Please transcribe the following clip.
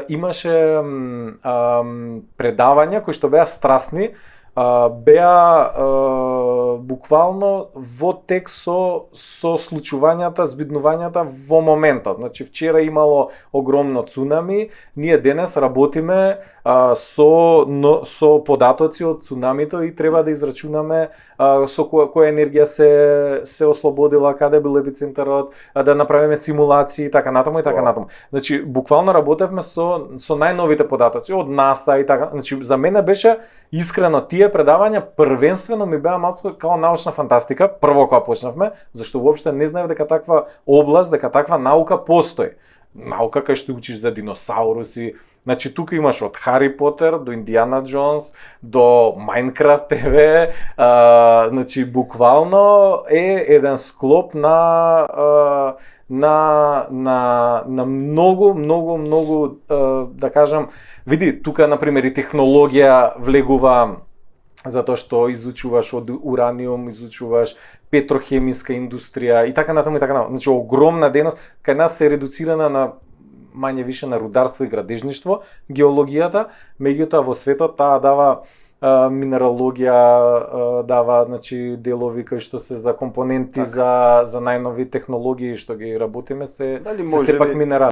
имаше предавања кои што беа страстни, беа буквално во текст со случувањата, збиднувањата во моментот. Значи вчера имало огромно цунами, ние денес работиме со податоци од цунамито и треба да израчунаме со која енергија се ослободила, каде бил епицентарот, да направиме симулации и така натаму и така натаму. Значи буквално работевме со најновите податоци од НАСА и така. Значи за мене беше искрено тие предавања првенствено ми беа малку као научна фантастика, прво кога почнавме, зашто воопште не знаев дека таква област, дека таква наука постои. Наука кај што учиш за диносауруси. Значи тука имаш од Хари Потер до Индијана Джонс до Майнкрафт ТВ, значи буквално е еден склоп на многу да кажам, види тука на пример и технологија влегува, затоа што изучуваш од ураниум, изучуваш петрохемиска индустрија и така натаму и така натаму. Значи огромна дејност кај нас се редуцирана на мање више на рударство и градежништво, геологијата, меѓутоа во светот таа дава минералогија, дава значи делови кои што се за компоненти за најнови технологии што ги работиме се сепак минерали.